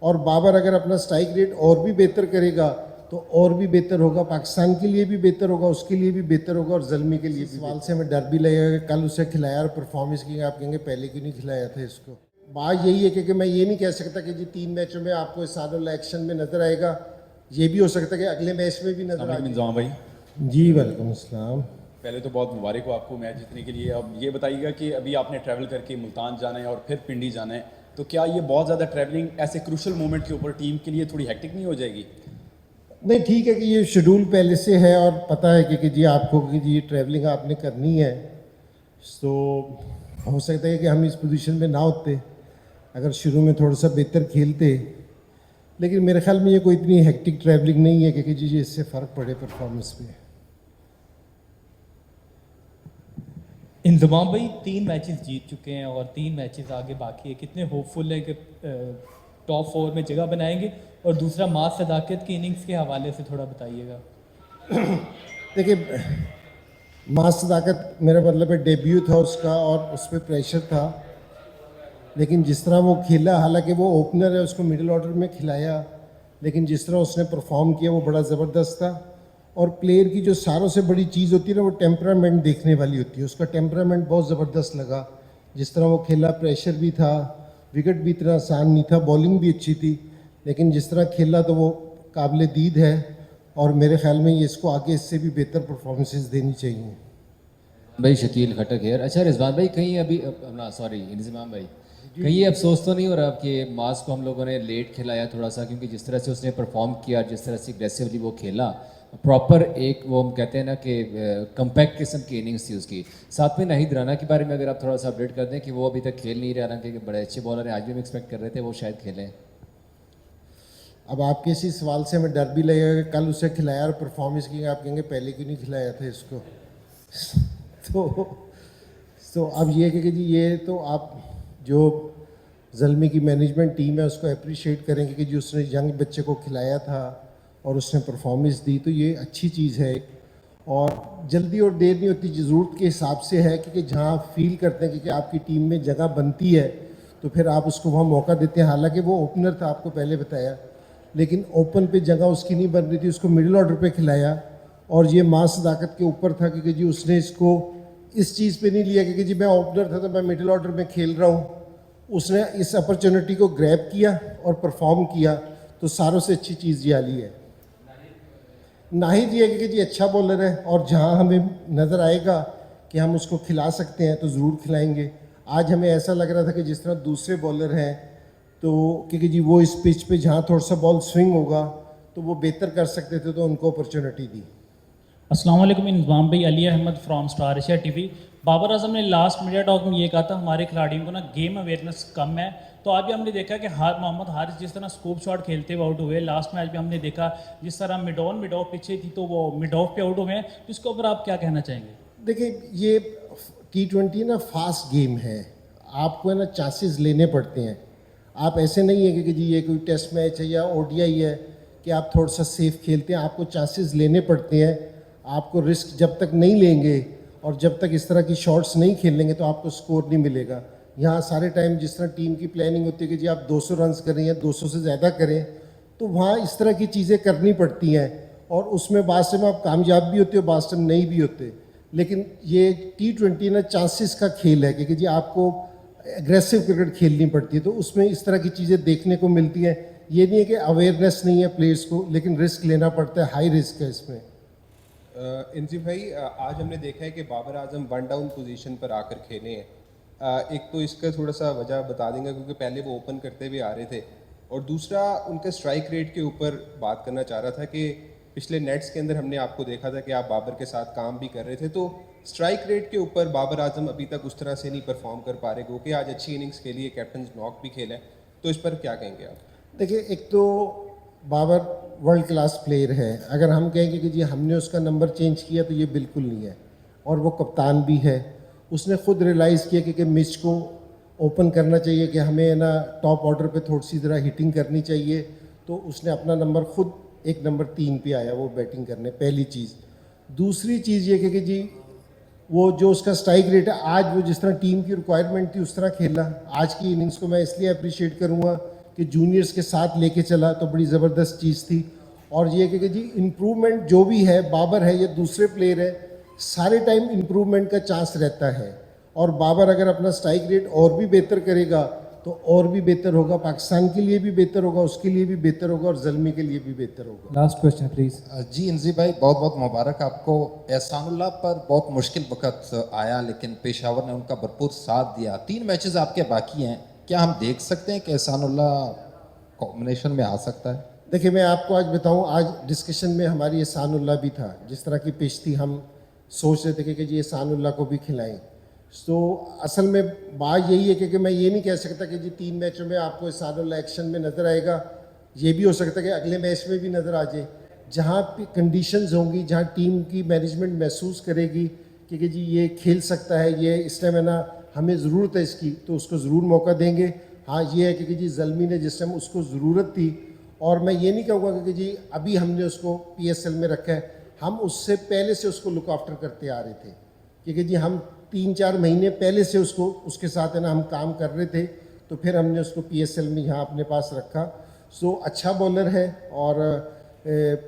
और बाबर अगर अपना स्ट्राइक रेट और भी बेहतर करेगा तो और भी बेहतर होगा, पाकिस्तान के लिए भी बेहतर होगा, उसके लिए भी बेहतर होगा और ज़ल्मी के लिए भी। सवाल से हमें डर भी लगेगा कि कल उसे खिलाया और परफॉर्मेंस की आप कहेंगे पहले क्यों नहीं खिलाया था इसको। बात यही है कि मैं ये नहीं कह सकता कि जी 3 मैचों में आपको सानुल्लाह एक्शन में नज़र आएगा, ये भी हो सकता है कि अगले मैच में भी नज़र आए। इंज़ाम भाई, जी वालेकुम अस्सलाम। पहले तो बहुत मुबारक हो आपको मैच जीतने के लिए। अब ये बताइएगा कि अभी आपने ट्रैवल करके मुल्तान जाना है और फिर पिंडी जाना है, तो क्या ये बहुत ज़्यादा ट्रैवलिंग ऐसे क्रूशल मोमेंट के ऊपर टीम के लिए थोड़ी हेक्टिक नहीं हो जाएगी? नहीं, ठीक है कि ये शेड्यूल पहले से है और पता है कि जी आपको कि जी ट्रैवलिंग आपने करनी है, तो हो सकता है कि हम इस पोजीशन में ना होते अगर शुरू में थोड़ा सा बेहतर खेलते, लेकिन मेरे ख्याल में ये कोई इतनी हेक्टिक ट्रैवलिंग नहीं है कि जी इससे फ़र्क पड़े परफॉर्मेंस पे। इंजमाम भाई 3 मैचेस जीत चुके हैं और 3 मैचेस आगे बाकी है, कितने होपफुल हैं कि टॉप 4 में जगह बनाएंगे? और दूसरा मास सदाकत की इनिंग्स के हवाले से थोड़ा बताइएगा। देखिए, मास सदाकत मेरा मतलब है डेब्यू था उसका और उस पर प्रेशर था, लेकिन जिस तरह वो खेला, हालांकि वो ओपनर है, उसको मिडिल ऑर्डर में खिलाया, लेकिन जिस तरह उसने परफॉर्म किया वो बड़ा ज़बरदस्त था। और प्लेयर की जो सारों से बड़ी चीज़ होती है ना, वो टेम्परामेंट देखने वाली होती है। उसका टेम्परामेंट बहुत ज़बरदस्त लगा, जिस तरह वो खेला, प्रेशर भी था, विकेट भी इतना आसान नहीं था, बॉलिंग भी अच्छी थी, लेकिन जिस तरह खेला तो वो काबिल दीद है और मेरे ख्याल में ये इसको आगे इससे भी बेहतर परफॉर्मेंसेस देनी चाहिए। भाई शकील खटक हेयर। अच्छा रिजवान भाई, कहीं अभी अपना सॉरी इंतज़ाम भाई, कहीं ये अफसोस तो नहीं हो रहा कि मास को हम लोगों ने लेट खिलाया थोड़ा सा, क्योंकि जिस तरह से उसने परफॉर्म किया, जिस तरह से एग्रेसिवली वो खेला, प्रॉपर एक वो हम कहते हैं ना कि कम्पैक्ट किस्म की इनिंग्स थी उसकी। साथ में नाहिद राना के बारे में अगर आप थोड़ा सा अपडेट कर दें कि वो अभी तक खेल नहीं रहा, कि बड़े अच्छे बॉलर हैं, आज भी हम एक्सपेक्ट कर रहे थे वो शायद खेलें। अब आपके इसी सवाल से हमें डर भी लगेगा कि कल उसे खिलाया और परफॉर्मेंस की आप कहेंगे पहले क्यों नहीं खिलाया था इसको। तो अब ये कि जी ये तो आप जो ज़ल्मी की मैनेजमेंट टीम है उसको अप्रिशिएट करेंगे कि जी उसने यंग बच्चे को खिलाया था और उसने परफॉर्मेंस दी, तो ये अच्छी चीज़ है। और जल्दी और देर नहीं होती, ज़रूरत के हिसाब से है कि जहाँ आप फील करते हैं कि आपकी टीम में जगह बनती है तो फिर आप उसको वहाँ मौका देते हैं। हालांकि वो ओपनर था, आपको पहले बताया, लेकिन ओपन पे जगह उसकी नहीं बन रही थी, उसको मिडिल ऑर्डर पे खिलाया। और ये मास सदाकत के ऊपर था कि जी उसने इसको इस चीज़ पे नहीं लिया कि जी मैं ओपनर था तो मैं मिडिल ऑर्डर में खेल रहा हूँ। उसने इस अपॉर्चुनिटी को ग्रैब किया और परफॉर्म किया, तो सारों से अच्छी चीज़ ये आली है। नाहिद ये है कि जी अच्छा बॉलर है और जहाँ हमें नज़र आएगा कि हम उसको खिला सकते हैं तो ज़रूर खिलाएंगे। आज हमें ऐसा लग रहा था कि जिस तरह दूसरे बॉलर हैं तो क्योंकि जी वो इस पिच पे जहाँ थोड़ा सा बॉल स्विंग होगा तो वो बेहतर कर सकते थे, तो उनको अपॉर्चुनिटी दी। अस्सलाम वालेकुम इंज़माम भाई, Ali Ahmed from Star Asia TV. Babar Azam ने लास्ट मीडिया टॉक में ये कहा था हमारे खिलाड़ियों को ना गेम अवेयरनेस कम है, तो आज भी हमने देखा कि मोहम्मद हारिस जिस तरह स्कूप शॉट खेलते हुए आउट हुए, लास्ट मैच भी हमने देखा जिस तरह मिड ऑफ पीछे थी तो वो मिड ऑफ पे आउट हुए हैं, इसके ऊपर आप क्या कहना चाहेंगे? देखिए, ये T20 ना फास्ट गेम है, आपको है ना चांसेस लेने पड़ते हैं। आप ऐसे नहीं है कि जी ये कोई टेस्ट मैच है या ODI है कि आप थोड़ा सा सेफ खेलते हैं, आपको चांसेस लेने पड़ते हैं। आपको रिस्क जब तक नहीं लेंगे और जब तक इस तरह की शॉट्स नहीं खेलेंगे तो आपको स्कोर नहीं मिलेगा। यहाँ सारे टाइम जिस तरह टीम की प्लानिंग होती है कि जी आप 200 रन करें या 200 से ज़्यादा करें, तो वहाँ इस तरह की चीज़ें करनी पड़ती हैं और उसमें बाद में आप कामयाब भी होते हो, बाद में नहीं भी होते। लेकिन ये T20 ना चांसेस का खेल है कि जी आपको एग्रेसिव क्रिकेट खेलनी पड़ती है, तो उसमें इस तरह की चीज़ें देखने को मिलती हैं। ये नहीं है कि अवेयरनेस नहीं है प्लेयर्स को, लेकिन रिस्क लेना पड़ता है, हाई रिस्क है इसमें। इंजी भाई, आज हमने देखा है कि बाबर आजम 1 डाउन पोजीशन पर आकर खेले हैं। एक तो इसका थोड़ा सा वजह बता देंगे क्योंकि पहले वो ओपन करते हुए आ रहे थे, और दूसरा उनका स्ट्राइक रेट के ऊपर बात करना चाह रहा था कि पिछले नेट्स के अंदर हमने आपको देखा था कि आप बाबर के साथ काम भी कर रहे थे, तो स्ट्राइक रेट के ऊपर बाबर आजम अभी तक उस तरह से नहीं परफॉर्म कर पा रहे, क्योंकि आज अच्छी इनिंग्स के लिए कैप्टन नॉक भी खेला है, तो इस पर क्या कहेंगे आप? देखिए, एक तो बाबर वर्ल्ड क्लास प्लेयर है, अगर हम कहेंगे कि जी हमने उसका नंबर चेंज किया तो ये बिल्कुल नहीं है। और वो कप्तान भी है, उसने खुद रियलाइज़ किया कि मिच को ओपन करना चाहिए, कि हमें ना टॉप ऑर्डर पे थोड़ी सी ज़रा हिटिंग करनी चाहिए, तो उसने अपना नंबर खुद एक नंबर 3 पे आया वो बैटिंग करने, पहली चीज़। दूसरी चीज़ ये कि जी वो जो उसका स्ट्राइक रेट है, आज वो जिस तरह टीम की रिक्वायरमेंट थी उस तरह खेला। आज की इनिंग्स को मैं इसलिए अप्रिशिएट करूँगा कि जूनियर्स के साथ लेके चला तो बड़ी ज़बरदस्त चीज़ थी। और ये कि जी इम्प्रूवमेंट जो भी है, बाबर है या दूसरे प्लेयर है, सारे टाइम इम्प्रूवमेंट का चांस रहता है। और बाबर अगर अपना स्ट्राइक रेट और भी बेहतर करेगा तो और भी बेहतर होगा, पाकिस्तान के लिए भी बेहतर होगा, उसके लिए भी बेहतर होगा और ज़ल्मी के लिए भी बेहतर होगा। Last question please. जी इंजी भाई, बहुत बहुत मुबारक आपको। एहसानुल्लाह पर बहुत मुश्किल वक्त आया लेकिन पेशावर ने उनका भरपूर साथ दिया। 3 मैचेस आपके बाकी हैं, क्या हम देख सकते हैं कि एहसानुल्लाह कॉम्बिनेशन में आ सकता है? देखिए मैं आपको आज बताऊं, आज डिस्कशन में हमारी एहसानुल्लाह भी था। जिस तरह की पिच थी हम सोच रहे थे कि जी एहसानुल्लाह को भी खिलाएं। तो असल में बात यही है कि मैं ये नहीं कह सकता कि जी 3 मैचों में आपको एहसानुल्लाह एक्शन में नज़र आएगा। ये भी हो सकता है कि अगले मैच में भी नज़र आ जाए। जहाँ पे कंडीशंस होंगी, जहाँ टीम की मैनेजमेंट महसूस करेगी कि जी ये खेल सकता है, ये इस टाइम है ना हमें ज़रूरत है इसकी, तो उसको ज़रूर मौका देंगे। हाँ ये है कि जी ज़ल्मी ने जिस टाइम उसको ज़रूरत थी, और मैं ये नहीं कहूँगा कि जी अभी हमने उसको PSL में रखा है, हम उससे पहले से उसको लुक आफ्टर करते आ रहे थे। क्योंकि जी हम 3-4 महीने पहले से उसको उसके साथ है ना हम काम कर रहे थे, तो फिर हमने उसको PSL में यहाँ अपने पास रखा। सो अच्छा बॉलर है और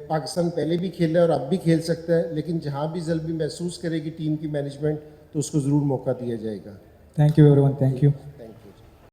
पाकिस्तान पहले भी खेला है और अब भी खेल सकता है, लेकिन जहाँ भी ज़ल्मी महसूस करेगी टीम की मैनेजमेंट तो उसको ज़रूर मौका दिया जाएगा। Thank you everyone, thank you.